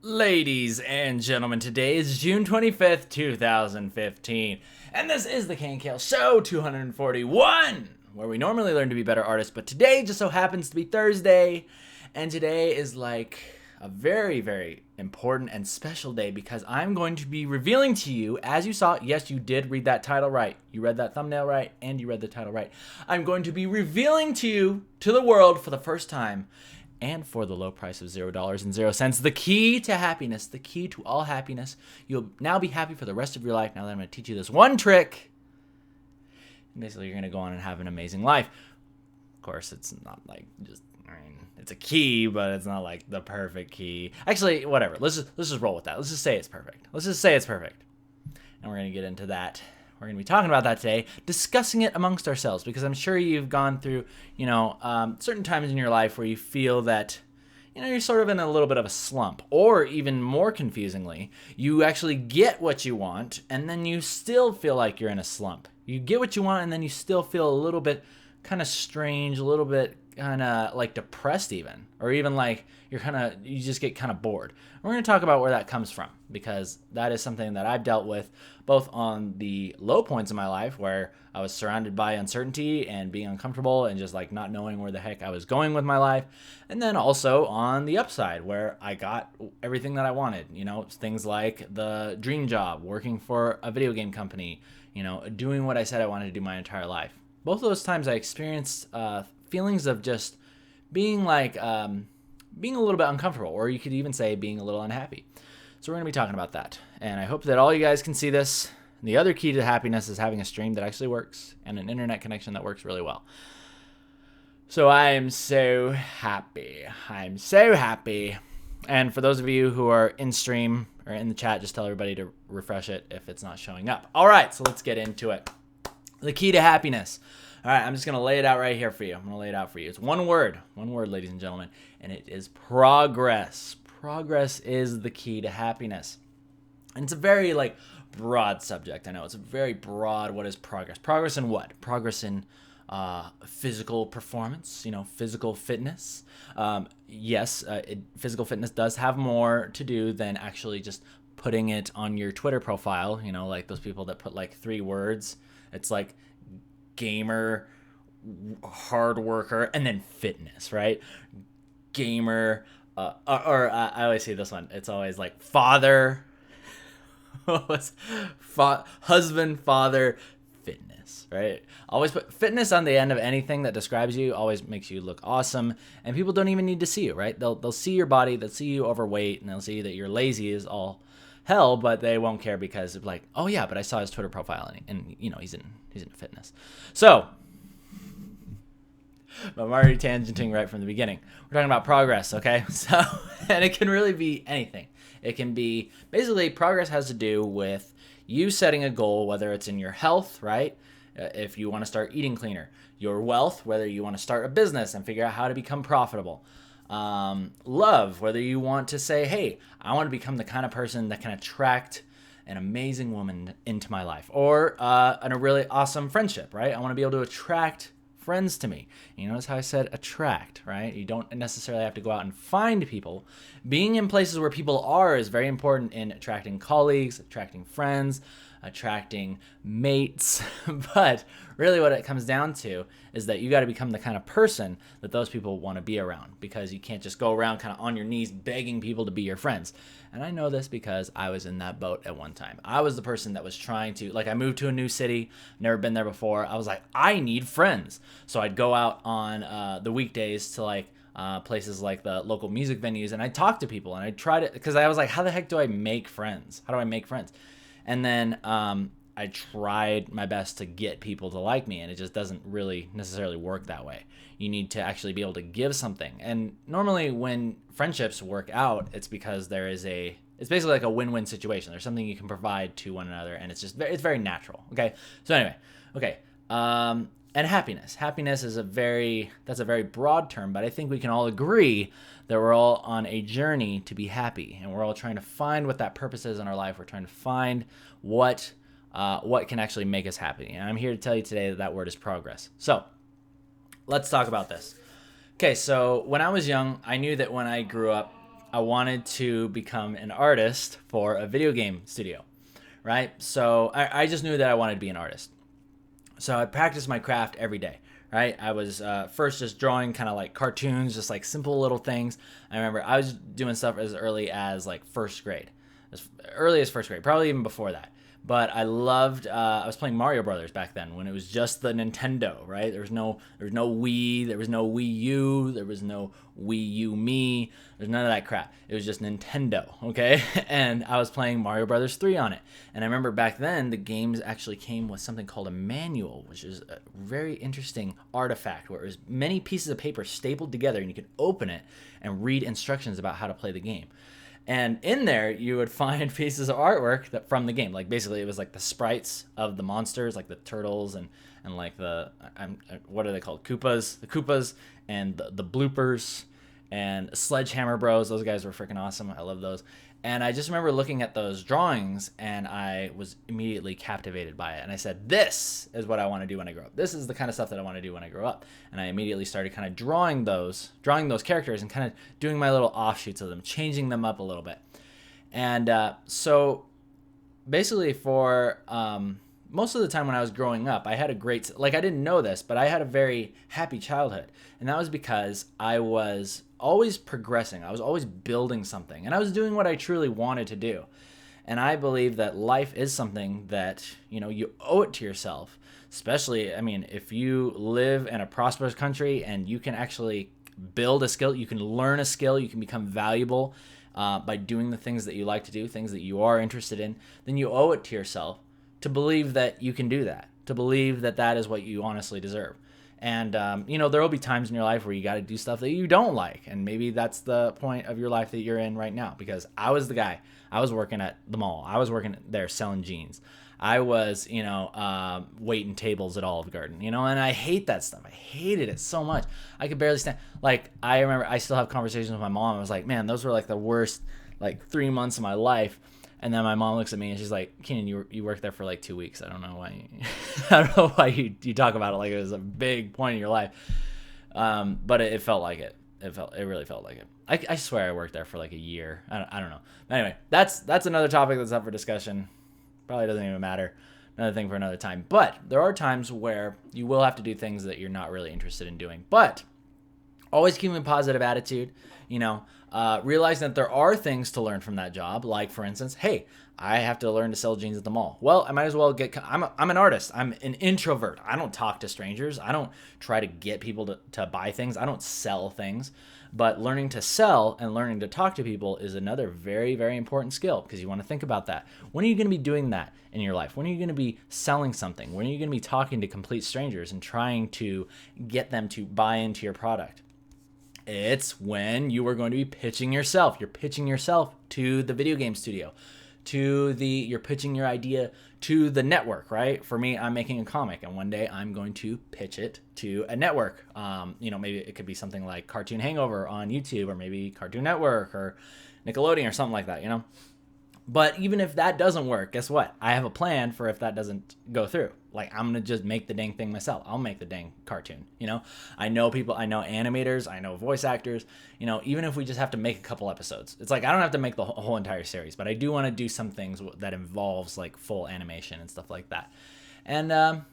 Ladies and gentlemen, today is June 25th, 2015, and this is the KNKL Show 241, where we normally learn to be better artists, but today just so happens to be Thursday, and today is like a very, very important and special day because I'm going to be revealing to you, as you saw, yes, you did read that title right, you read that thumbnail right, and you read the title right. I'm going to be revealing to you, to the world for the first time, and for the low price of $0.00, the key to happiness, the key to all happiness. You'll now be happy for the rest of your life now that I'm going to teach you this one trick. And basically, you're going to go on and have an amazing life. Of course, it's not like it's a key, but it's not like the perfect key. Actually, whatever. Let's just roll with that. Let's just say it's perfect. Let's just say it's perfect. And we're going to get into that. We're going to be talking about that today, discussing it amongst ourselves, because I'm sure you've gone through, certain times in your life where you feel that, you're sort of in a little bit of a slump, or even more confusingly, you actually get what you want, and then you still feel like you're in a slump. You get what you want, and then you still feel a little bit kind of strange, a little bit kind of like depressed even, or even like you just get kind of bored. We're going to talk about where that comes from, because that is something that I've dealt with both on the low points in my life where I was surrounded by uncertainty and being uncomfortable and just like not knowing where the heck I was going with my life. And then also on the upside where I got everything that I wanted, things like the dream job, working for a video game company, doing what I said I wanted to do my entire life. Both of those times I experienced feelings of just being being a little bit uncomfortable, or you could even say being a little unhappy. So we're going to be talking about that. And I hope that all you guys can see this. And the other key to happiness is having a stream that actually works and an internet connection that works really well. So I am so happy. I'm so happy. And for those of you who are in stream or in the chat, just tell everybody to refresh it if it's not showing up. All right, so let's get into it. The key to happiness. All right, I'm just going to lay it out right here for you. I'm going to lay it out for you. It's one word, ladies and gentlemen, and it is progress. Progress is the key to happiness. And it's a very broad subject. I know it's a very broad. What is progress? Progress in what? Progress in physical performance, physical fitness. Yes, physical fitness does have more to do than actually just putting it on your Twitter profile, like those people that put 3 words. It's like gamer, hard worker, and then fitness, right? Gamer, I always see this one. It's always like father, husband, father, fitness, right? Always put fitness on the end of anything that describes you. Always makes you look awesome, and people don't even need to see you, right? They'll see your body, they'll see you overweight, and they'll see that you're lazy as all hell, but they won't care because it's like, oh yeah, but I saw his Twitter profile and he's in fitness. So, but I'm already tangenting right from the beginning. We're talking about progress, okay? So, and it can really be anything. It can be, basically, progress has to do with you setting a goal, whether it's in your health, right? If you want to start eating cleaner. Your wealth, whether you want to start a business and figure out how to become profitable. Love, whether you want to say, hey, I want to become the kind of person that can attract an amazing woman into my life, or a really awesome friendship, right? I want to be able to attract friends to me. You notice how I said attract, right? You don't necessarily have to go out and find people. Being in places where people are is very important in attracting colleagues, attracting friends, attracting mates. But really what it comes down to is that you got to become the kind of person that those people want to be around, because you can't just go around kind of on your knees begging people to be your friends. And I know this because I was in that boat at one time. I was the person that was trying to, I moved to a new city, never been there before. I was like, I need friends. So I'd go out on the weekdays to places like the local music venues, and I'd talk to people, and I'd try to, because I was like, how the heck do I make friends? How do I make friends? And then I tried my best to get people to like me, and it just doesn't really necessarily work that way. You need to actually be able to give something. And normally when friendships work out, it's because it's basically like a win-win situation. There's something you can provide to one another, and it's very natural. Okay. So anyway, okay. And happiness. Happiness is that's a very broad term, but I think we can all agree that we're all on a journey to be happy, and we're all trying to find what that purpose is in our life. We're trying to find what can actually make us happy. And I'm here to tell you today that word is progress. So let's talk about this. Okay, so when I was young, I knew that when I grew up, I wanted to become an artist for a video game studio, right? So I just knew that I wanted to be an artist. So I practiced my craft every day, right? I was first just drawing kind of like cartoons, just like simple little things. I remember I was doing stuff as early as like first grade, as early as first grade, probably even before that. But I loved. I was playing Mario Brothers back then when it was just the Nintendo, right? There was no Wii, there was no Wii U, there was no Wii U Me. There's none of that crap. It was just Nintendo, okay? And I was playing Mario Brothers 3 on it. And I remember back then the games actually came with something called a manual, which is a very interesting artifact where it was many pieces of paper stapled together, and you could open it and read instructions about how to play the game. And in there, you would find pieces of artwork that from the game. Like basically, it was like the sprites of the monsters, like the turtles and like the what are they called? Koopas, the Koopas, and the bloopers, and Sledgehammer Bros. Those guys were freaking awesome. I love those. And I just remember looking at those drawings, and I was immediately captivated by it. And I said, this is what I want to do when I grow up. This is the kind of stuff that I want to do when I grow up. And I immediately started kind of drawing those characters and kind of doing my little offshoots of them, changing them up a little bit. And so basically for most of the time when I was growing up, I had a great, like I didn't know this, but I had a very happy childhood. And that was because I was always progressing. I was always building something, and I was doing what I truly wanted to do. And I believe that life is something that, you know, you owe it to yourself. Especially, I mean, if you live in a prosperous country and you can actually build a skill, you can learn a skill, you can become valuable by doing the things that you like to do, things that you are interested in, then you owe it to yourself to believe that you can do that, to believe that that is what you honestly deserve. And, you know, there will be times in your life where you got to do stuff that you don't like. And maybe that's the point of your life that you're in right now. Because I was the guy. I was working at the mall. I was working there selling jeans. I was, you know, waiting tables at Olive Garden, you know, and I hate that stuff. I hated it so much. I could barely stand. Like, I remember I still have conversations with my mom. I was like, man, those were like the worst, like 3 months of my life. And then my mom looks at me and she's like, Keenan, you worked there for like 2 weeks. I don't know why. I don't know why you talk about it like it was a big point in your life. But it felt like it. It really felt like it. I swear I worked there for like a year. I don't know. Anyway, that's another topic that's up for discussion. Probably doesn't even matter. Another thing for another time. But there are times where you will have to do things that you're not really interested in doing. But always keeping a positive attitude, you know, realizing that there are things to learn from that job. Like, for instance, hey, I have to learn to sell jeans at the mall. Well, I might as well I'm an artist. I'm an introvert. I don't talk to strangers. I don't try to get people to buy things. I don't sell things. But learning to sell and learning to talk to people is another very, very important skill, because you want to think about that. When are you going to be doing that in your life? When are you going to be selling something? When are you going to be talking to complete strangers and trying to get them to buy into your product? It's when you are going to be pitching yourself. You're pitching yourself to the video game studio, you're pitching your idea to the network, right? For me, I'm making a comic, and one day I'm going to pitch it to a network. You know, maybe it could be something like Cartoon Hangover on YouTube, or maybe Cartoon Network or Nickelodeon or something like that, you know? But even if that doesn't work, guess what? I have a plan for if that doesn't go through. Like, I'm going to just make the dang thing myself. I'll make the dang cartoon, you know? I know people, I know animators, I know voice actors, you know, even if we just have to make a couple episodes. It's like, I don't have to make the whole entire series, but I do want to do some things that involves like full animation and stuff like that. And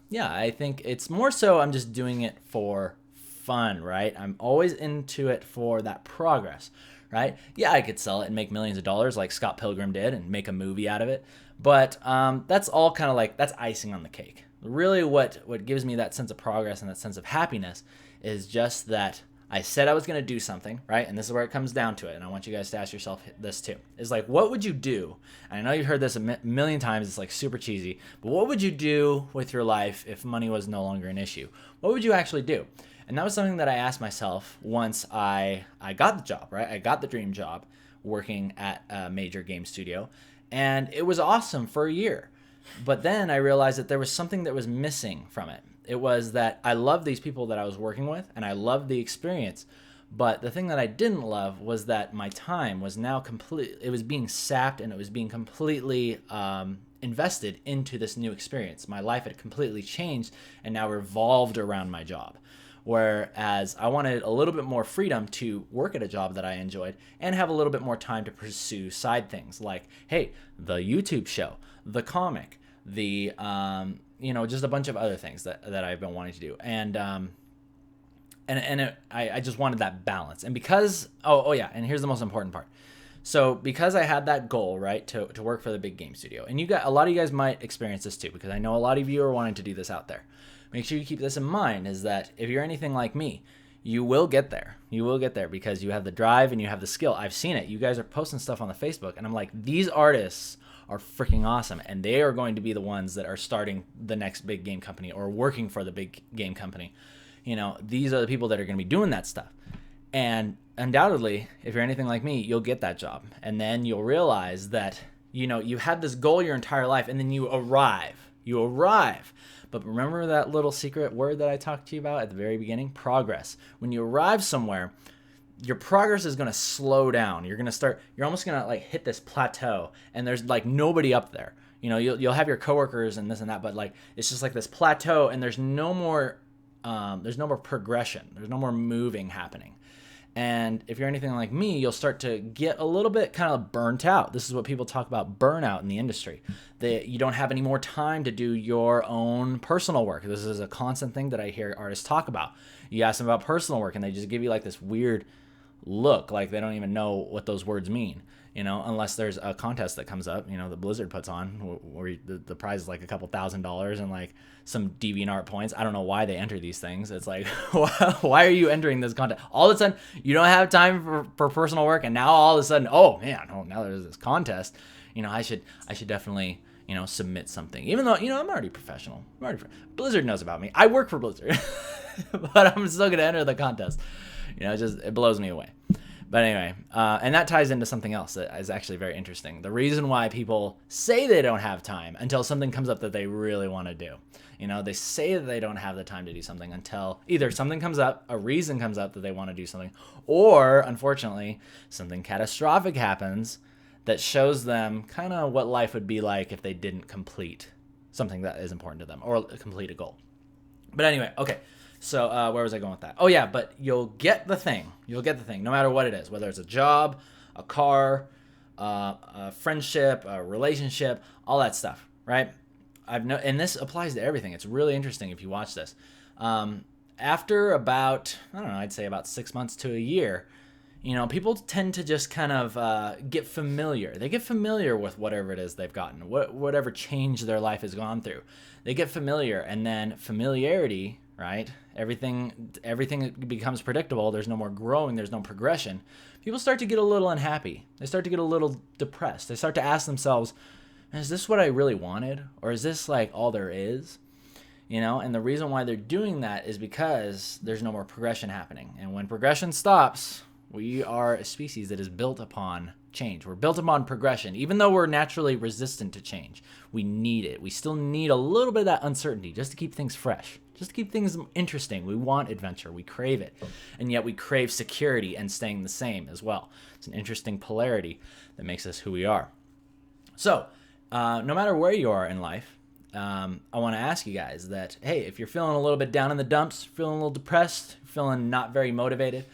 yeah, I think it's more so I'm just doing it for fun, right? I'm always into it for that progress. Right? Yeah, I could sell it and make millions of dollars like Scott Pilgrim did and make a movie out of it. But that's all kind of like, that's icing on the cake. Really what gives me that sense of progress and that sense of happiness is just that I said I was going to do something, right? And this is where it comes down to it. And I want you guys to ask yourself this too. Is like, what would you do? And I know you've heard this a million times. It's like super cheesy. But what would you do with your life if money was no longer an issue? What would you actually do? And that was something that I asked myself once I got the job, right? I got the dream job working at a major game studio, and it was awesome for a year. But then I realized that there was something that was missing from it. It was that I loved these people that I was working with, and I loved the experience. But the thing that I didn't love was that my time was now it was being sapped, and it was being completely invested into this new experience. My life had completely changed and now revolved around my job. Whereas I wanted a little bit more freedom to work at a job that I enjoyed and have a little bit more time to pursue side things like, hey, the YouTube show, the comic, the, just a bunch of other things that I've been wanting to do. I just wanted that balance. And because, and here's the most important part. So because I had that goal, right, to work for the big game studio, and a lot of you guys might experience this too, because I know a lot of you are wanting to do this out there. Make sure you keep this in mind, is that if you're anything like me, you will get there. You will get there because you have the drive and you have the skill. I've seen it. You guys are posting stuff on the Facebook, and I'm like, these artists are freaking awesome, and they are going to be the ones that are starting the next big game company or working for the big game company. These are the people that are going to be doing that stuff. And undoubtedly, if you're anything like me, you'll get that job. And then you'll realize that, you had this goal your entire life, and then you arrive. But remember that little secret word that I talked to you about at the very beginning? Progress. When you arrive somewhere, your progress is going to slow down. You're almost going to like hit this plateau, and there's like nobody up there. You'll have your coworkers and this and that, but like it's just like this plateau, and there's no more progression. There's no more moving happening. And if you're anything like me, you'll start to get a little bit kind of burnt out. This is what people talk about, burnout in the industry. You don't have any more time to do your own personal work. This is a constant thing that I hear artists talk about. You ask them about personal work, and they just give you like this weird look, like they don't even know what those words mean, unless there's a contest that comes up, that Blizzard puts on, where the prize is like a couple $1,000s and like some DeviantArt points. I don't know why they enter these things. It's like, why are you entering this contest? All of a sudden, you don't have time for personal work, and now all of a sudden, now there's this contest. I should definitely, submit something. Even though, I'm already professional. Blizzard knows about me. I work for Blizzard, but I'm still gonna enter the contest. It blows me away. But anyway, and that ties into something else that is actually very interesting. The reason why people say they don't have time until something comes up that they really want to do. They say that they don't have the time to do something until either something comes up, a reason comes up that they want to do something, or unfortunately, something catastrophic happens that shows them kind of what life would be like if they didn't complete something that is important to them or complete a goal. But anyway, okay. So where was I going with that? Oh yeah, but you'll get the thing. No matter what it is, whether it's a job, a car, a friendship, a relationship, all that stuff, right? And this applies to everything. It's really interesting if you watch this. After about, I'd say about 6 months to a year, people tend to just kind of get familiar. They get familiar with whatever it is they've gotten, whatever change their life has gone through. They get familiar, and then familiarity, right? Everything becomes predictable. There's no more growing. There's no progression. People start to get a little unhappy. They start to get a little depressed. They start to ask themselves, is this what I really wanted? Or is this like all there is? And the reason why they're doing that is because there's no more progression happening. And when progression stops, we are a species that is built upon change. We're built upon progression. Even though we're naturally resistant to change, we need it. We still need a little bit of that uncertainty just to keep things fresh, just to keep things interesting. We want adventure. We crave it. And yet we crave security and staying the same as well. It's an interesting polarity that makes us who we are. So no matter where you are in life, I want to ask you guys that, hey, if you're feeling a little bit down in the dumps, feeling a little depressed, feeling not very motivated,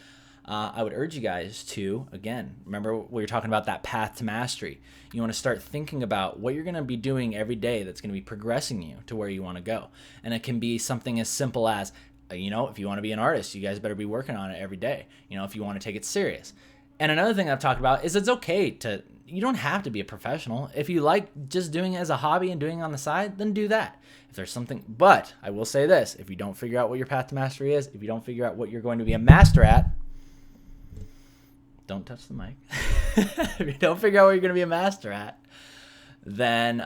I would urge you guys to, again, remember we were talking about that path to mastery. You want to start thinking about what you're going to be doing every day that's going to be progressing you to where you want to go. And it can be something as simple as, if you want to be an artist, you guys better be working on it every day, if you want to take it serious. And another thing I've talked about is it's okay you don't have to be a professional. If you like just doing it as a hobby and doing it on the side, then do that. If there's something, but I will say this, if you don't figure out what your path to mastery is, if you don't figure out what you're going to be a master at, don't touch the mic. If you don't figure out what you're going to be a master at, then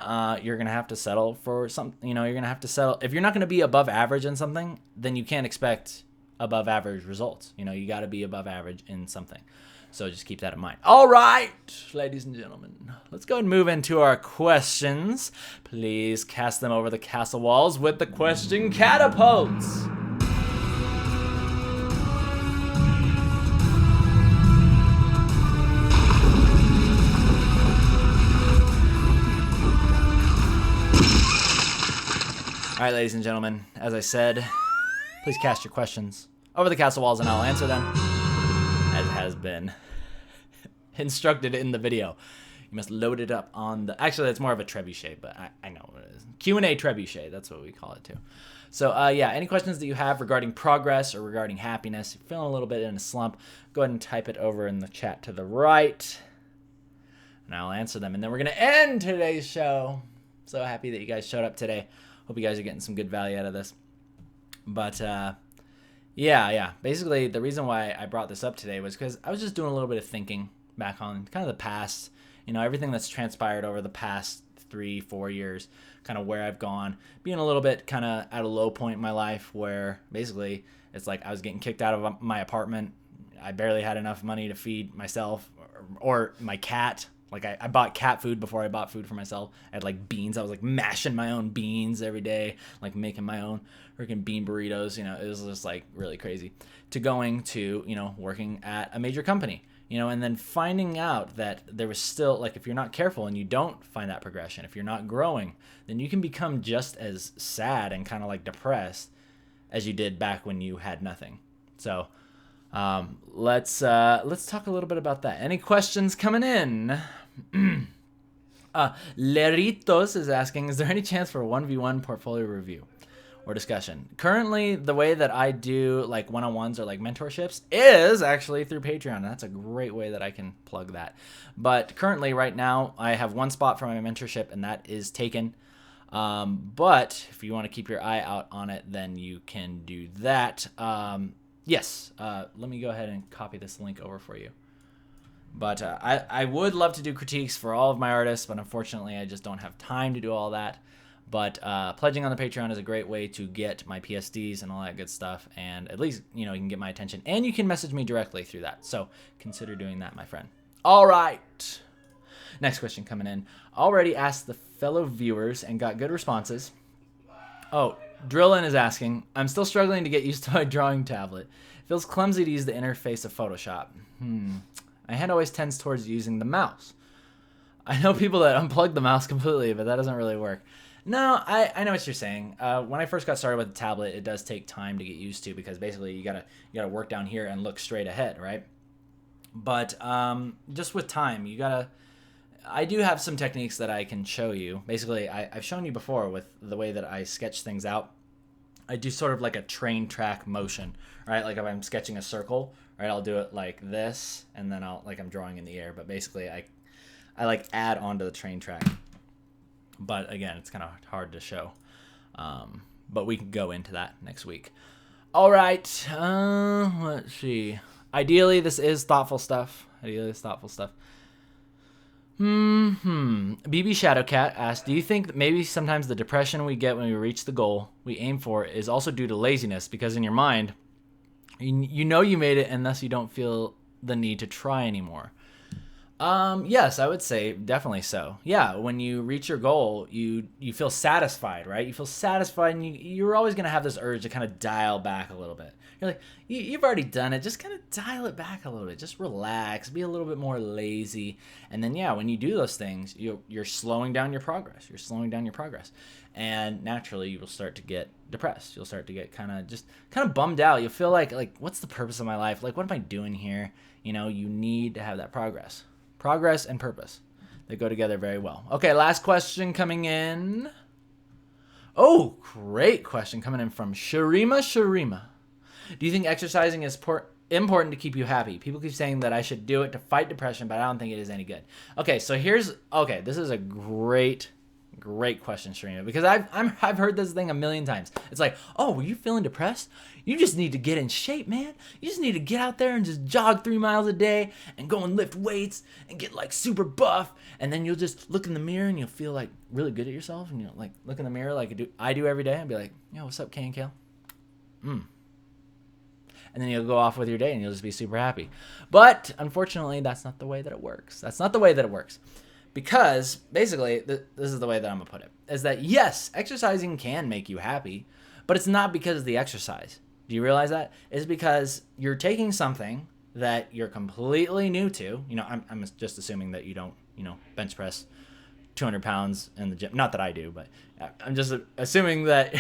you're going to have to settle for something. You're going to have to settle. If you're not going to be above average in something, then you can't expect above average results. You got to be above average in something. So just keep that in mind. All right, ladies and gentlemen, let's go and move into our questions. Please cast them over the castle walls with the question catapults. All right, ladies and gentlemen, as I said, please cast your questions over the castle walls and I'll answer them as has been instructed in the video. You must load it up on the... Actually, it's more of a trebuchet, but I know what it is. Q&A trebuchet, that's what we call it too. So, yeah, any questions that you have regarding progress or regarding happiness, you're feeling a little bit in a slump, go ahead and type it over in the chat to the right, and I'll answer them. And then we're going to end today's show. So happy that you guys showed up today. Hope you guys are getting some good value out of this. But, yeah. Basically, the reason why I brought this up today was because I was just doing a little bit of thinking back on kind of the past, you know, everything that's transpired over the past 3-4 years, kind of where I've gone, being a little bit kind of at a low point in my life where basically it's like I was getting kicked out of my apartment. I barely had enough money to feed myself or my cat. Like I bought cat food before I bought food for myself. I had like beans. I was like mashing my own beans every day, like making my own freaking bean burritos. You know, it was just like really crazy. To going to, you know, working at a major company. You know, and then finding out that there was still, like, if you're not careful and you don't find that progression, if you're not growing, then you can become just as sad and kind of like depressed as you did back when you had nothing. So let's talk a little bit about that. Any questions coming in? Leritos is asking, is there any chance for a 1v1 portfolio review or discussion? Currently, the way that I do like one-on-ones or like mentorships is actually through Patreon. And that's a great way that I can plug that. But currently, right now, I have one spot for my mentorship, and that is taken. But if you want to keep your eye out on it, then you can do that. Yes, let me go ahead and copy this link over for you. But I would love to do critiques for all of my artists, but unfortunately, I just don't have time to do all that. But pledging on the Patreon is a great way to get my PSDs and all that good stuff. And at least, you know, you can get my attention. And you can message me directly through that. So consider doing that, my friend. All right. Next question coming in. Already asked the fellow viewers and got good responses. Oh, Drillin is asking, I'm still struggling to get used to my drawing tablet. It feels clumsy to use the interface of Photoshop. My hand always tends towards using the mouse. I know people that unplug the mouse completely, but that doesn't really work. No, I know what you're saying. When I first got started with the tablet, it does take time to get used to because basically you gotta work down here and look straight ahead, right? But just with time, I do have some techniques that I can show you. Basically, I've shown you before with the way that I sketch things out. I do sort of like a train track motion, right? Like if I'm sketching a circle, right, I'll do it like this, and then I'm drawing in the air. But basically, I like add onto the train track. But again, it's kind of hard to show. But we can go into that next week. All right. Let's see. Ideally, this is thoughtful stuff. BB Shadowcat asked, do you think that maybe sometimes the depression we get when we reach the goal we aim for is also due to laziness? Because in your mind, you know you made it, and thus you don't feel the need to try anymore. Yes, I would say definitely so. Yeah, when you reach your goal, you feel satisfied, right? You feel satisfied, and you're always going to have this urge to kind of dial back a little bit. You're like, you've already done it. Just kind of dial it back a little bit. Just relax. Be a little bit more lazy. And then, yeah, when you do those things, you're slowing down your progress. And naturally, you will start to get depressed. You'll start to get kind of bummed out. You'll feel like, what's the purpose of my life? Like, what am I doing here? You know, you need to have that progress. Progress and purpose. They go together very well. Okay, last question coming in. Oh, great question coming in from Sharima. Do you think exercising is important to keep you happy? People keep saying that I should do it to fight depression, but I don't think it is any good. Okay, so this is a great question, Sharina, because I've heard this thing a million times. It's like, oh, were you feeling depressed? You just need to get in shape, man. You just need to get out there and just jog 3 miles a day and go and lift weights and get like super buff. And then you'll just look in the mirror and you'll feel like really good at yourself. And you'll like look in the mirror like I do every day and be like, yo, what's up, KNKL? And then you'll go off with your day and you'll just be super happy. But unfortunately, that's not the way that it works. Because basically, this is the way that I'm going to put it, is that yes, exercising can make you happy, but it's not because of the exercise. Do you realize that? It's because you're taking something that you're completely new to. You know, I'm just assuming that you don't, bench press 200 pounds in the gym. Not that I do, but I'm just assuming that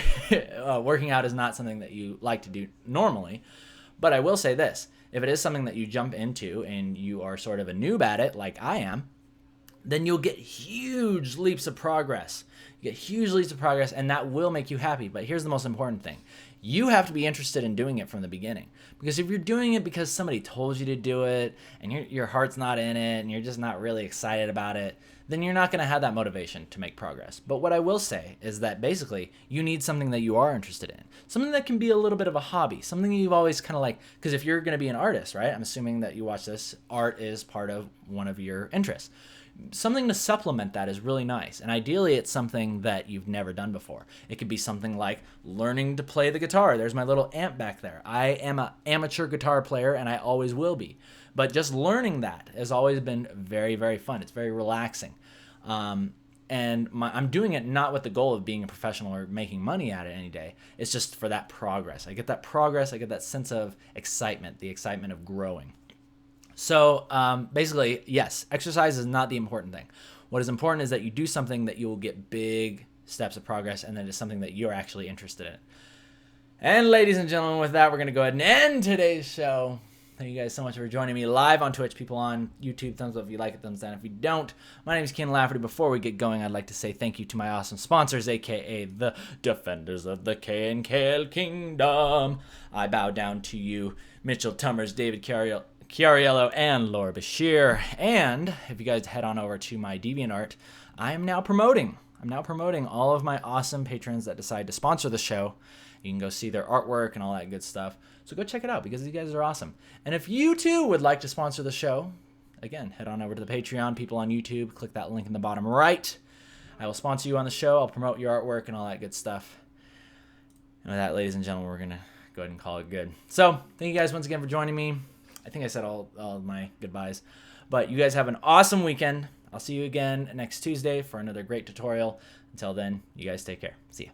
working out is not something that you like to do normally. But I will say this, if it is something that you jump into and you are sort of a noob at it, like I am, then you'll get huge leaps of progress. You get huge leaps of progress, and that will make you happy. But here's the most important thing. You have to be interested in doing it from the beginning. Because if you're doing it because somebody told you to do it, and your heart's not in it, and you're just not really excited about it, then you're not going to have that motivation to make progress. But what I will say is that basically you need something that you are interested in. Something that can be a little bit of a hobby. Something you've always kind of like, because if you're going to be an artist, right? I'm assuming that you watch this, art is part of one of your interests. Something to supplement that is really nice. And ideally, it's something that you've never done before. It could be something like learning to play the guitar. There's my little amp back there. I am an amateur guitar player, and I always will be. But just learning that has always been very, very fun. It's very relaxing. And I'm doing it not with the goal of being a professional or making money at it any day. It's just for that progress. I get that progress. I get that sense of excitement, the excitement of growing. So basically, yes, exercise is not the important thing. What is important is that you do something that you will get big steps of progress, and that is something that you're actually interested in. And ladies and gentlemen, with that, we're going to go ahead and end today's show. Thank you guys so much for joining me live on Twitch. People on YouTube, thumbs up if you like it, thumbs down if you don't. My name is Ken Lafferty. Before we get going, I'd like to say thank you to my awesome sponsors, a.k.a. the Defenders of the KNKL Kingdom. I bow down to you, Mitchell Tummers, David Chiariello, and Laura Bashir. And if you guys head on over to my DeviantArt, I'm now promoting all of my awesome patrons that decide to sponsor the show. You can go see their artwork and all that good stuff. So go check it out because these guys are awesome. And if you too would like to sponsor the show, again, head on over to the Patreon. People on YouTube, click that link in the bottom right. I will sponsor you on the show. I'll promote your artwork and all that good stuff. And with that, ladies and gentlemen, we're going to go ahead and call it good. So thank you guys once again for joining me. I think I said all of my goodbyes. But you guys have an awesome weekend. I'll see you again next Tuesday for another great tutorial. Until then, you guys take care. See ya.